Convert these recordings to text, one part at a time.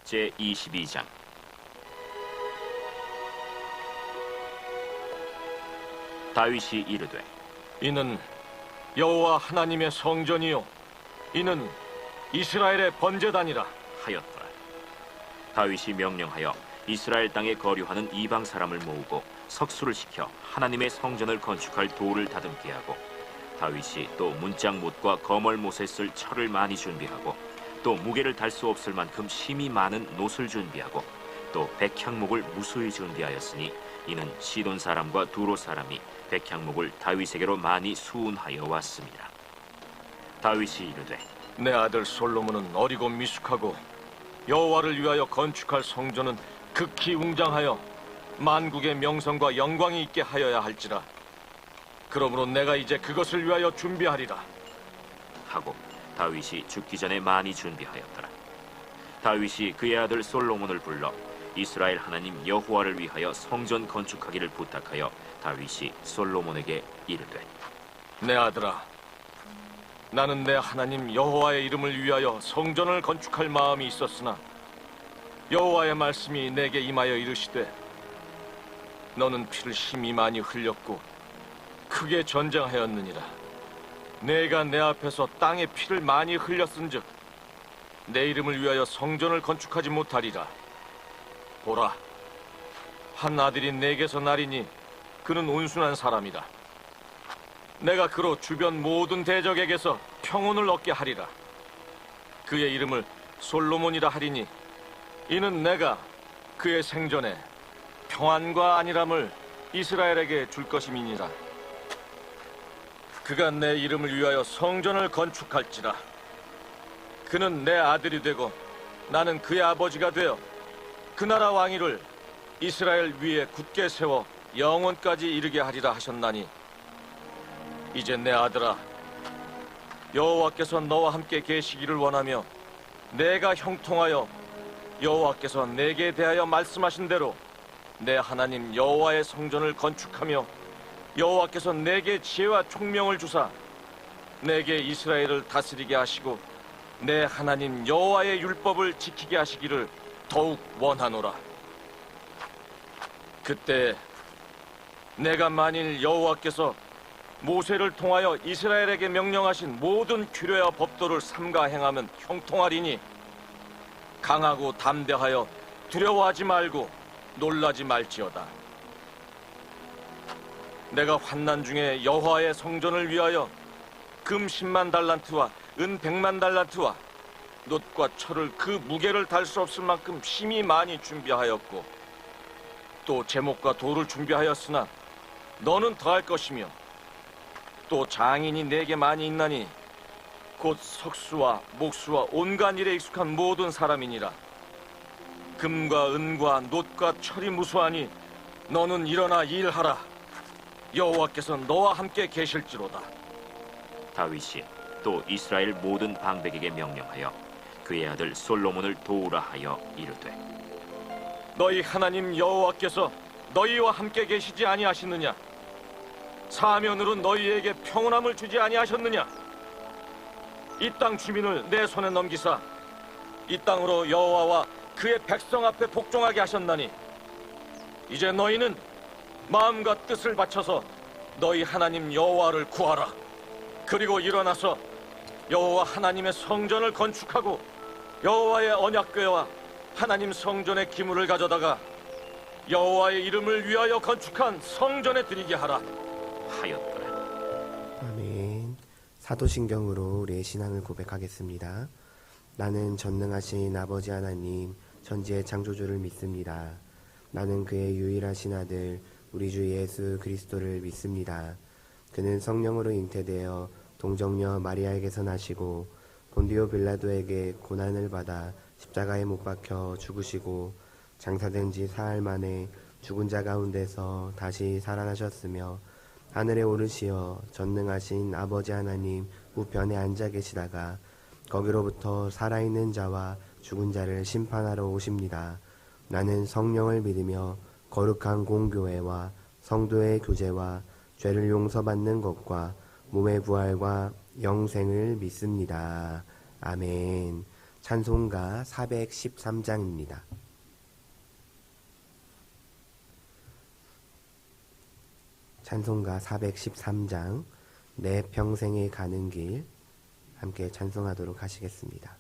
제22장. 다윗이 이르되 이는 여호와 하나님의 성전이요 이는 이스라엘의 번제단이라 하였더라. 다윗이 명령하여 이스라엘 땅에 거류하는 이방 사람을 모으고 석수를 시켜 하나님의 성전을 건축할 돌을 다듬게 하고, 다윗이 또 문짝못과 거멀못에 쓸 철을 많이 준비하고, 또 무게를 달 수 없을 만큼 심이 많은 놋을 준비하고, 또 백향목을 무수히 준비하였으니 이는 시돈 사람과 두로 사람이 백향목을 다윗에게로 많이 수운하여 왔습니다. 다윗이 이르되 내 아들 솔로몬은 어리고 미숙하고 여호와를 위하여 건축할 성전은 극히 웅장하여 만국의 명성과 영광이 있게 하여야 할지라. 그러므로 내가 이제 그것을 위하여 준비하리라 하고 다윗이 죽기 전에 많이 준비하였더라. 다윗이 그의 아들 솔로몬을 불러 이스라엘 하나님 여호와를 위하여 성전 건축하기를 부탁하여 다윗이 솔로몬에게 이르되 내 아들아, 나는 내 하나님 여호와의 이름을 위하여 성전을 건축할 마음이 있었으나 여호와의 말씀이 내게 임하여 이르시되 너는 피를 심히 많이 흘렸고 크게 전쟁하였느니라. 내가 내 앞에서 땅에 피를 많이 흘렸은즉 내 이름을 위하여 성전을 건축하지 못하리라. 보라, 한 아들이 내게서 나리니 그는 온순한 사람이다. 내가 그로 주변 모든 대적에게서 평온을 얻게 하리라. 그의 이름을 솔로몬이라 하리니 이는 내가 그의 생전에 평안과 안일함을 이스라엘에게 줄 것임이니라. 그가 내 이름을 위하여 성전을 건축할지라. 그는 내 아들이 되고 나는 그의 아버지가 되어 그 나라 왕위를 이스라엘 위에 굳게 세워 영원까지 이르게 하리라 하셨나니, 이제 내 아들아, 여호와께서 너와 함께 계시기를 원하며 내가 형통하여 여호와께서 내게 대하여 말씀하신 대로 내 하나님 여호와의 성전을 건축하며 여호와께서 내게 지혜와 총명을 주사 내게 이스라엘을 다스리게 하시고 내 하나님 여호와의 율법을 지키게 하시기를 더욱 원하노라. 그때 내가 만일 여호와께서 모세를 통하여 이스라엘에게 명령하신 모든 규례와 법도를 삼가 행하면 형통하리니 강하고 담대하여 두려워하지 말고 놀라지 말지어다. 내가 환난 중에 여호와의 성전을 위하여 금 10만 달란트와 은 100만 달란트와 놋과 철을 그 무게를 달 수 없을 만큼 심히 많이 준비하였고, 또 제목과 돌을 준비하였으나 너는 더할 것이며, 또 장인이 내게 많이 있나니 곧 석수와 목수와 온갖 일에 익숙한 모든 사람이니라. 금과 은과 놋과 철이 무수하니 너는 일어나 일하라. 여호와께서 너와 함께 계실지로다. 다윗이 또 이스라엘 모든 방백에게 명령하여 그의 아들 솔로몬을 도우라 하여 이르되 너희 하나님 여호와께서 너희와 함께 계시지 아니하시느냐? 사면으로 너희에게 평온함을 주지 아니하셨느냐? 이 땅 주민을 내 손에 넘기사 이 땅으로 여호와와 그의 백성 앞에 복종하게 하셨나니, 이제 너희는 마음과 뜻을 바쳐서 너희 하나님 여호와를 구하라. 그리고 일어나서 여호와 하나님의 성전을 건축하고 여호와의 언약궤와 하나님 성전의 기물을 가져다가 여호와의 이름을 위하여 건축한 성전에 드리게 하라 하였더라. 아멘. 사도신경으로 우리의 신앙을 고백하겠습니다. 나는 전능하신 아버지 하나님 천지의 창조주를 믿습니다. 나는 그의 유일하신 아들 우리 주 예수 그리스도를 믿습니다. 그는 성령으로 잉태되어 동정녀 마리아에게서 나시고 본디오 빌라도에게 고난을 받아 십자가에 못 박혀 죽으시고 장사된 지 사흘 만에 죽은 자 가운데서 다시 살아나셨으며 하늘에 오르시어 전능하신 아버지 하나님 우편에 앉아 계시다가 거기로부터 살아있는 자와 죽은 자를 심판하러 오십니다. 나는 성령을 믿으며 거룩한 공교회와 성도의 교제와 죄를 용서받는 것과 몸의 부활과 영생을 믿습니다. 아멘. 찬송가 413장입니다. 찬송가 413장 내 평생에 가는 길 함께 찬송하도록 하시겠습니다.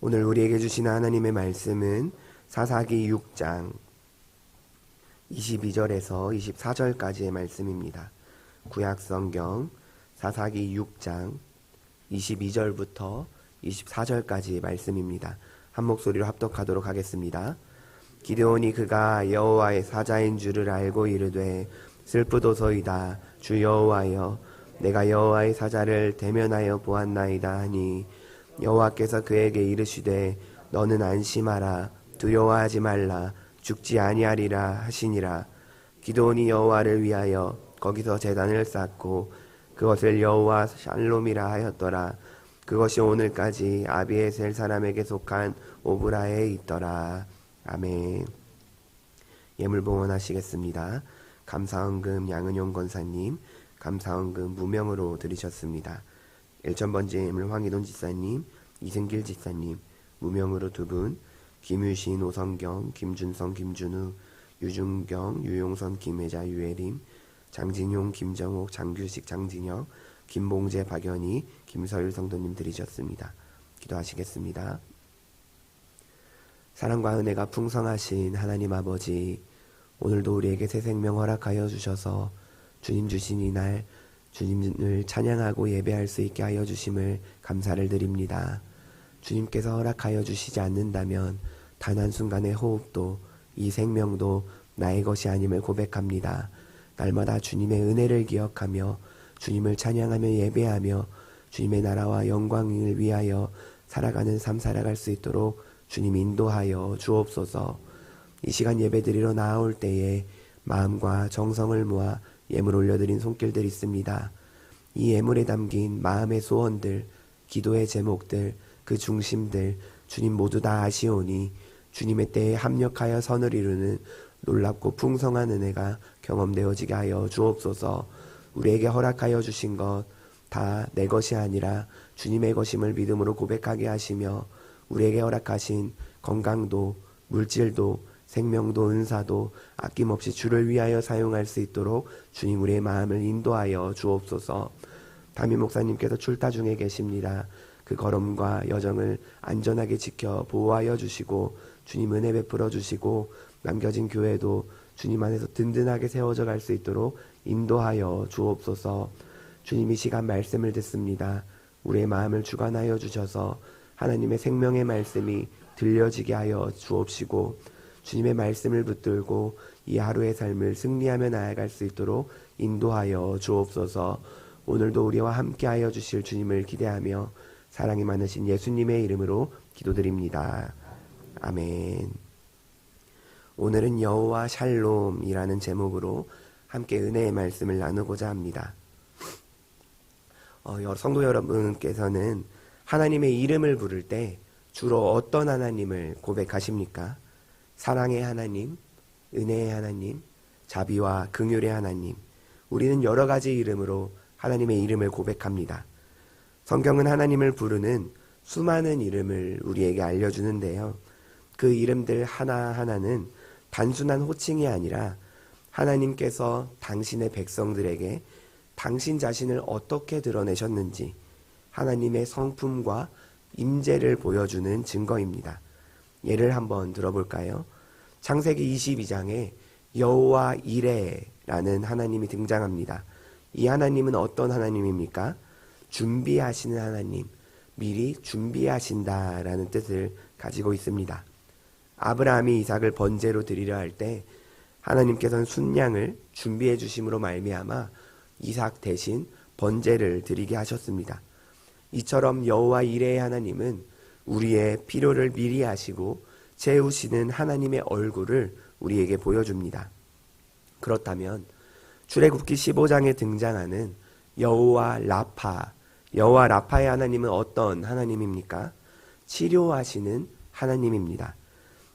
오늘 우리에게 주시는 하나님의 말씀은 사사기 6장 22절에서 24절까지의 말씀입니다. 구약성경 사사기 6장 22절부터 24절까지의 말씀입니다. 한 목소리로 합독하도록 하겠습니다. 기드온이 그가 여호와의 사자인 줄을 알고 이르되 슬프도소이다. 주 여호와여, 내가 여호와의 사자를 대면하여 보았나이다 하니 여호와께서 그에게 이르시되 너는 안심하라. 두려워하지 말라. 죽지 아니하리라 하시니라. 기드온이 여호와를 위하여 거기서 제단을 쌓고 그것을 여호와 샬롬이라 하였더라. 그것이 오늘까지 아비에셀 사람에게 속한 오브라에 있더라. 아멘. 예물봉헌하시겠습니다. 감사헌금 양은용 권사님, 감사헌금 무명으로 드리셨습니다. 일천번째 예물 황희돈 지사님, 이승길 지사님, 무명으로 2분, 김유신, 오성경, 김준성, 김준우, 유준경, 유용선, 김혜자, 유혜림, 장진용, 김정옥, 장규식, 장진혁, 김봉재, 박연희, 김서율 성도님들이셨습니다. 기도하시겠습니다. 사랑과 은혜가 풍성하신 하나님 아버지, 오늘도 우리에게 새 생명 허락하여 주셔서 주님 주신 이날 주님을 찬양하고 예배할 수 있게 하여 주심을 감사를 드립니다. 주님께서 허락하여 주시지 않는다면 단 한순간의 호흡도 이 생명도 나의 것이 아님을 고백합니다. 날마다 주님의 은혜를 기억하며 주님을 찬양하며 예배하며 주님의 나라와 영광을 위하여 살아가는 삶 살아갈 수 있도록 주님 인도하여 주옵소서. 이 시간 예배드리러 나올 때에 마음과 정성을 모아 예물 올려드린 손길들 있습니다. 이 예물에 담긴 마음의 소원들, 기도의 제목들, 그 중심들 주님 모두 다 아시오니 주님의 때에 합력하여 선을 이루는 놀랍고 풍성한 은혜가 경험되어지게 하여 주옵소서. 우리에게 허락하여 주신 것 다 내 것이 아니라 주님의 것임을 믿음으로 고백하게 하시며 우리에게 허락하신 건강도 물질도 생명도 은사도 아낌없이 주를 위하여 사용할 수 있도록 주님 우리의 마음을 인도하여 주옵소서. 담임 목사님께서 출타 중에 계십니다. 그 걸음과 여정을 안전하게 지켜 보호하여 주시고 주님 은혜 베풀어 주시고 남겨진 교회도 주님 안에서 든든하게 세워져 갈 수 있도록 인도하여 주옵소서. 주님 이 시간 말씀을 듣습니다. 우리의 마음을 주관하여 주셔서 하나님의 생명의 말씀이 들려지게 하여 주옵시고 주님의 말씀을 붙들고 이 하루의 삶을 승리하며 나아갈 수 있도록 인도하여 주옵소서. 오늘도 우리와 함께하여 주실 주님을 기대하며 사랑이 많으신 예수님의 이름으로 기도드립니다. 아멘. 오늘은 여호와 샬롬이라는 제목으로 함께 은혜의 말씀을 나누고자 합니다. 성도 여러분께서는 하나님의 이름을 부를 때 주로 어떤 하나님을 고백하십니까? 사랑의 하나님, 은혜의 하나님, 자비와 긍휼의 하나님. 우리는 여러 가지 이름으로 하나님의 이름을 고백합니다. 성경은 하나님을 부르는 수많은 이름을 우리에게 알려주는데요. 그 이름들 하나하나는 단순한 호칭이 아니라 하나님께서 당신의 백성들에게 당신 자신을 어떻게 드러내셨는지 하나님의 성품과 임재를 보여주는 증거입니다. 예를 한번 들어볼까요? 창세기 22장에 여호와 이레라는 하나님이 등장합니다. 이 하나님은 어떤 하나님입니까? 준비하시는 하나님, 미리 준비하신다라는 뜻을 가지고 있습니다. 아브라함이 이삭을 번제로 드리려 할 때 하나님께서는 순양을 준비해 주심으로 말미암아 이삭 대신 번제를 드리게 하셨습니다. 이처럼 여호와 이레의 하나님은 우리의 필요를 미리 아시고 채우시는 하나님의 얼굴을 우리에게 보여줍니다. 그렇다면 출애굽기 15장에 등장하는 여호와 라파, 여호와 라파의 하나님은 어떤 하나님입니까? 치료하시는 하나님입니다.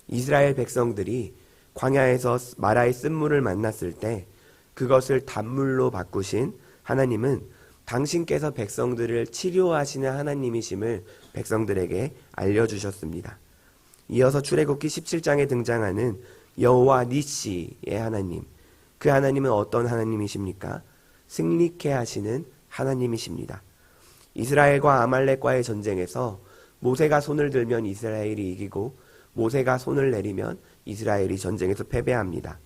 이스라엘 백성들이 광야에서 마라의 쓴물을 만났을 때 그것을 단물로 바꾸신 하나님은 당신께서 백성들을 치료하시는 하나님이심을 백성들에게 알려주셨습니다. 이어서 출애굽기 17장에 등장하는 여호와 니시의 하나님, 그 하나님은 어떤 하나님이십니까? 승리케 하시는 하나님이십니다. 이스라엘과 아말렉과의 전쟁에서 모세가 손을 들면 이스라엘이 이기고 모세가 손을 내리면 이스라엘이 전쟁에서 패배합니다.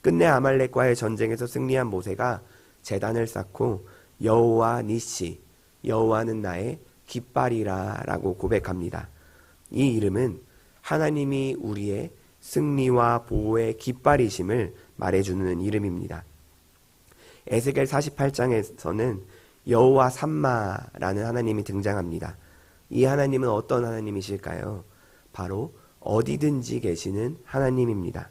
끝내 아말렉과의 전쟁에서 승리한 모세가 제단을 쌓고 여호와 니시, 여호와는 나의 깃발이라 라고 고백합니다. 이 이름은 하나님이 우리의 승리와 보호의 깃발이심을 말해주는 이름입니다. 에스겔 48장에서는 여호와 삼마라는 하나님이 등장합니다. 이 하나님은 어떤 하나님이실까요? 바로 어디든지 계시는 하나님입니다.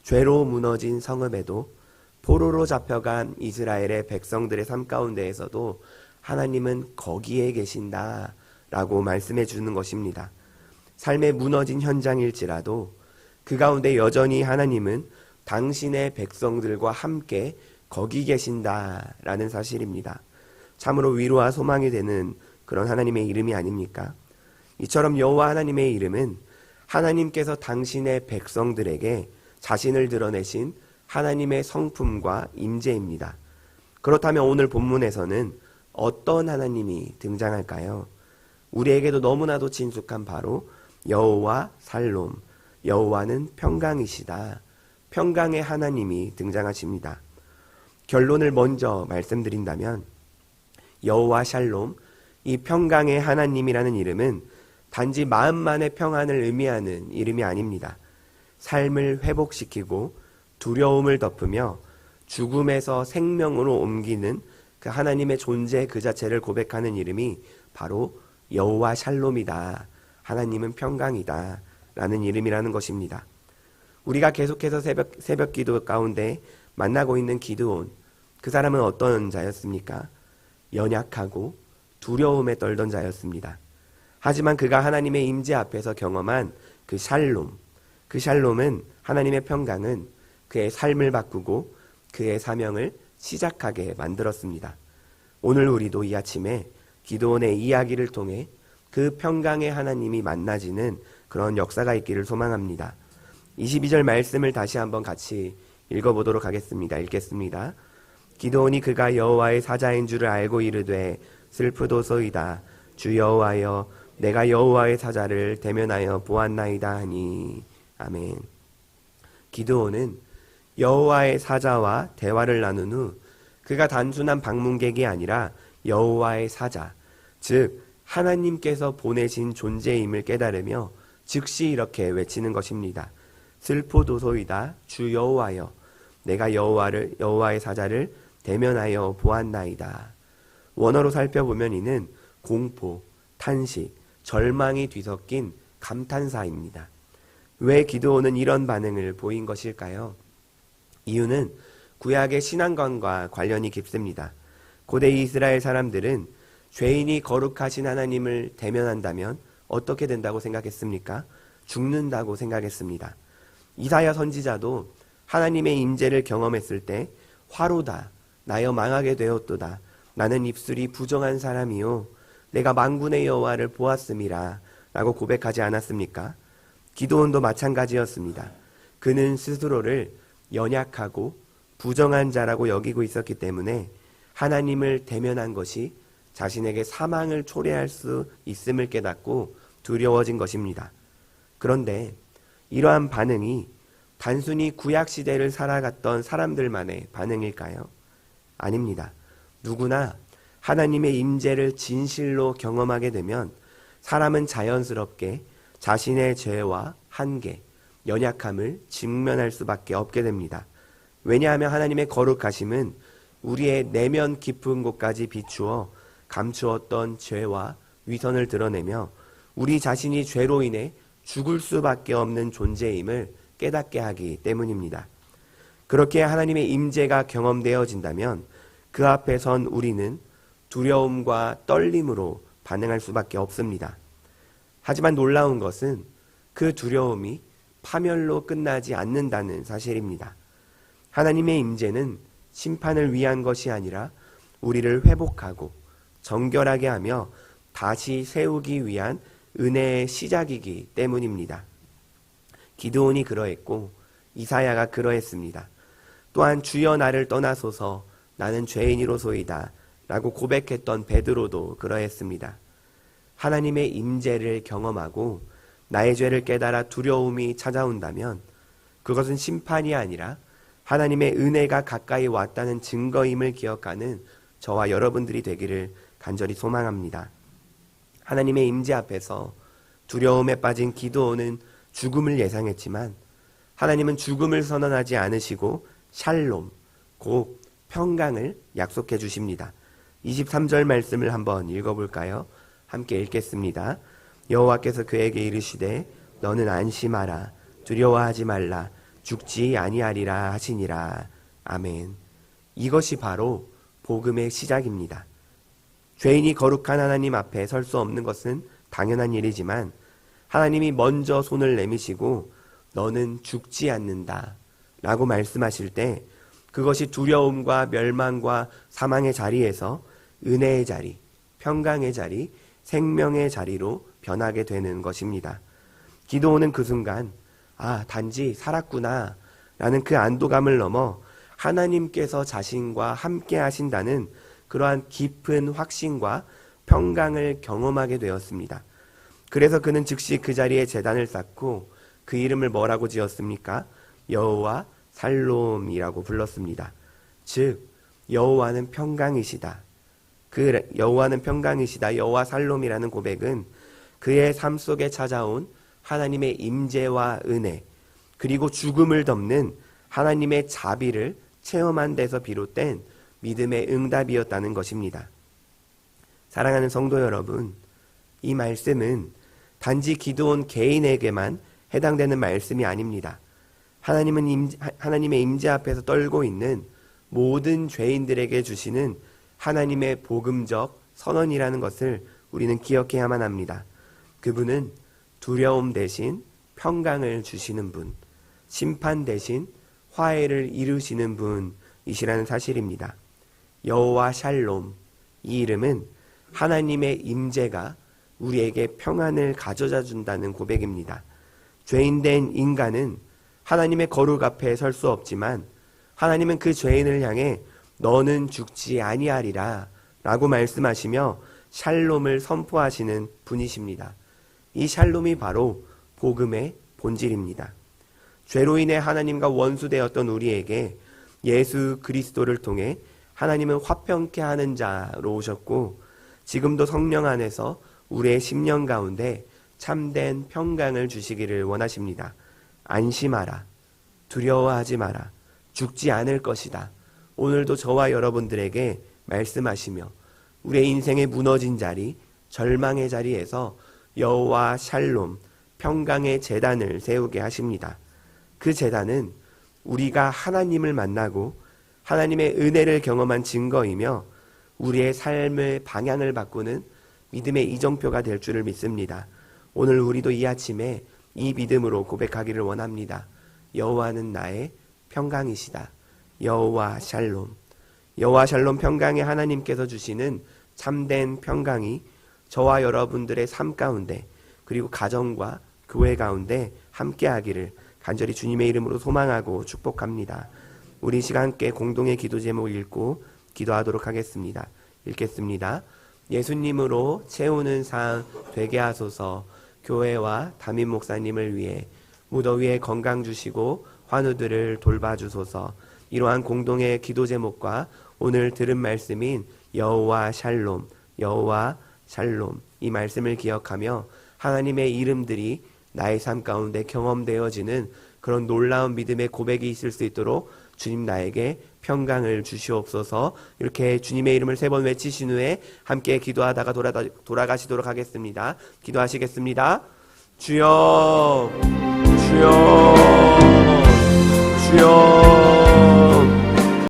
죄로 무너진 성읍에도 포로로 잡혀간 이스라엘의 백성들의 삶 가운데에서도 하나님은 거기에 계신다 라고 말씀해 주는 것입니다. 삶의 무너진 현장일지라도 그 가운데 여전히 하나님은 당신의 백성들과 함께 거기 계신다라는 사실입니다. 참으로 위로와 소망이 되는 그런 하나님의 이름이 아닙니까? 이처럼 여호와 하나님의 이름은 하나님께서 당신의 백성들에게 자신을 드러내신 하나님의 성품과 임재입니다. 그렇다면 오늘 본문에서는 어떤 하나님이 등장할까요? 우리에게도 너무나도 친숙한 바로 여호와 살롬, 여호와는 평강이시다. 평강의 하나님이 등장하십니다. 결론을 먼저 말씀드린다면 여호와 샬롬, 이 평강의 하나님이라는 이름은 단지 마음만의 평안을 의미하는 이름이 아닙니다. 삶을 회복시키고 두려움을 덮으며 죽음에서 생명으로 옮기는 그 하나님의 존재 그 자체를 고백하는 이름이 바로 여호와 샬롬이다. 하나님은 평강이다. 라는 이름이라는 것입니다. 우리가 계속해서 새벽 기도 가운데 만나고 있는 기드온, 그 사람은 어떤 자였습니까? 연약하고 두려움에 떨던 자였습니다. 하지만 그가 하나님의 임재 앞에서 경험한 그 샬롬은 하나님의 평강은 그의 삶을 바꾸고 그의 사명을 시작하게 만들었습니다. 오늘 우리도 이 아침에 기드온의 이야기를 통해 그 평강의 하나님이 만나지는 그런 역사가 있기를 소망합니다. 22절 말씀을 다시 한번 같이 읽어보도록 하겠습니다. 읽겠습니다. 기드온이 그가 여호와의 사자인 줄을 알고 이르되 슬프도소이다. 주 여호와여, 내가 여호와의 사자를 대면하여 보았나이다 하니. 아멘. 기드온은 여호와의 사자와 대화를 나눈 후 그가 단순한 방문객이 아니라 여호와의 사자, 즉 하나님께서 보내신 존재임을 깨달으며 즉시 이렇게 외치는 것입니다. 슬프도소이다. 주 여호와여, 내가 여호와의 사자를 대면하여 보았나이다. 원어로 살펴보면 이는 공포, 탄식, 절망이 뒤섞인 감탄사입니다. 왜 기드온은 이런 반응을 보인 것일까요? 이유는 구약의 신앙관과 관련이 깊습니다. 고대 이스라엘 사람들은 죄인이 거룩하신 하나님을 대면한다면 어떻게 된다고 생각했습니까? 죽는다고 생각했습니다. 이사야 선지자도 하나님의 임재를 경험했을 때 화로다, 나여 망하게 되었도다. 나는 입술이 부정한 사람이요, 내가 만군의 여호와를 보았음이라 라고 고백하지 않았습니까? 기드온도 마찬가지였습니다. 그는 스스로를 연약하고 부정한 자라고 여기고 있었기 때문에 하나님을 대면한 것이 자신에게 사망을 초래할 수 있음을 깨닫고 두려워진 것입니다. 그런데 이러한 반응이 단순히 구약시대를 살아갔던 사람들만의 반응일까요? 아닙니다. 누구나 하나님의 임재를 진실로 경험하게 되면 사람은 자연스럽게 자신의 죄와 한계, 연약함을 직면할 수밖에 없게 됩니다. 왜냐하면 하나님의 거룩하심은 우리의 내면 깊은 곳까지 비추어 감추었던 죄와 위선을 드러내며 우리 자신이 죄로 인해 죽을 수밖에 없는 존재임을 깨닫게 하기 때문입니다. 그렇게 하나님의 임재가 경험되어진다면 그 앞에 선 우리는 두려움과 떨림으로 반응할 수밖에 없습니다. 하지만 놀라운 것은 그 두려움이 파멸로 끝나지 않는다는 사실입니다. 하나님의 임재는 심판을 위한 것이 아니라 우리를 회복하고 정결하게 하며 다시 세우기 위한 은혜의 시작이기 때문입니다. 기드온이 그러했고 이사야가 그러했습니다. 또한 주여 나를 떠나소서 나는 죄인이로소이다 라고 고백했던 베드로도 그러했습니다. 하나님의 임재를 경험하고 나의 죄를 깨달아 두려움이 찾아온다면 그것은 심판이 아니라 하나님의 은혜가 가까이 왔다는 증거임을 기억하는 저와 여러분들이 되기를 간절히 소망합니다. 하나님의 임재 앞에서 두려움에 빠진 기드온은 죽음을 예상했지만 하나님은 죽음을 선언하지 않으시고 샬롬, 곧 평강을 약속해 주십니다. 23절 말씀을 한번 읽어볼까요? 함께 읽겠습니다. 여호와께서 그에게 이르시되 너는 안심하라, 두려워하지 말라, 죽지 아니하리라 하시니라. 아멘. 이것이 바로 복음의 시작입니다. 죄인이 거룩한 하나님 앞에 설 수 없는 것은 당연한 일이지만 하나님이 먼저 손을 내미시고 너는 죽지 않는다 라고 말씀하실 때 그것이 두려움과 멸망과 사망의 자리에서 은혜의 자리, 평강의 자리, 생명의 자리로 변하게 되는 것입니다. 기드온은 그 순간 단지 살았구나 라는 그 안도감을 넘어 하나님께서 자신과 함께 하신다는 그러한 깊은 확신과 평강을 경험하게 되었습니다. 그래서 그는 즉시 그 자리에 제단을 쌓고 그 이름을 뭐라고 지었습니까? 여호와 살롬이라고 불렀습니다. 즉 여호와는 평강이시다. 그 여호와는 평강이시다. 여호와 살롬이라는 고백은 그의 삶 속에 찾아온 하나님의 임재와 은혜, 그리고 죽음을 덮는 하나님의 자비를 체험한 데서 비롯된 믿음의 응답이었다는 것입니다. 사랑하는 성도 여러분, 이 말씀은 단지 기드온 개인에게만 해당되는 말씀이 아닙니다. 하나님의 임재 앞에서 떨고 있는 모든 죄인들에게 주시는 하나님의 복음적 선언이라는 것을 우리는 기억해야만 합니다. 그분은 두려움 대신 평강을 주시는 분, 심판 대신 화해를 이루시는 분이시라는 사실입니다. 여호와 샬롬, 이 이름은 하나님의 임재가 우리에게 평안을 가져다 준다는 고백입니다. 죄인된 인간은 하나님의 거룩 앞에 설 수 없지만 하나님은 그 죄인을 향해 너는 죽지 아니하리라 라고 말씀하시며 샬롬을 선포하시는 분이십니다. 이 샬롬이 바로 복음의 본질입니다. 죄로 인해 하나님과 원수되었던 우리에게 예수 그리스도를 통해 하나님은 화평케 하는 자로 오셨고 지금도 성령 안에서 우리의 심령 가운데 참된 평강을 주시기를 원하십니다. 안심하라. 두려워하지 마라. 죽지 않을 것이다. 오늘도 저와 여러분들에게 말씀하시며 우리의 인생의 무너진 자리, 절망의 자리에서 여호와 샬롬, 평강의 제단을 세우게 하십니다. 그 제단은 우리가 하나님을 만나고 하나님의 은혜를 경험한 증거이며 우리의 삶의 방향을 바꾸는 믿음의 이정표가 될 줄을 믿습니다. 오늘 우리도 이 아침에 이 믿음으로 고백하기를 원합니다. 여호와는 나의 평강이시다. 여호와 샬롬. 여호와 샬롬 평강의 하나님께서 주시는 참된 평강이 저와 여러분들의 삶 가운데 그리고 가정과 교회 가운데 함께하기를 간절히 주님의 이름으로 소망하고 축복합니다. 우리 시간 함께 공동의 기도 제목을 읽고 기도하도록 하겠습니다. 읽겠습니다. 예수님으로 채우는 삶 되게 하소서. 교회와 담임 목사님을 위해 무더위에 건강 주시고 환우들을 돌봐주소서. 이러한 공동의 기도 제목과 오늘 들은 말씀인 여호와 샬롬, 여호와 샬롬, 이 말씀을 기억하며 하나님의 이름들이 나의 삶 가운데 경험되어지는 그런 놀라운 믿음의 고백이 있을 수 있도록 주님 나에게 평강을 주시옵소서. 이렇게 주님의 이름을 3번 외치신 후에 함께 기도하다가 돌아가시도록 하겠습니다. 기도하시겠습니다. 주여, 주여, 주여.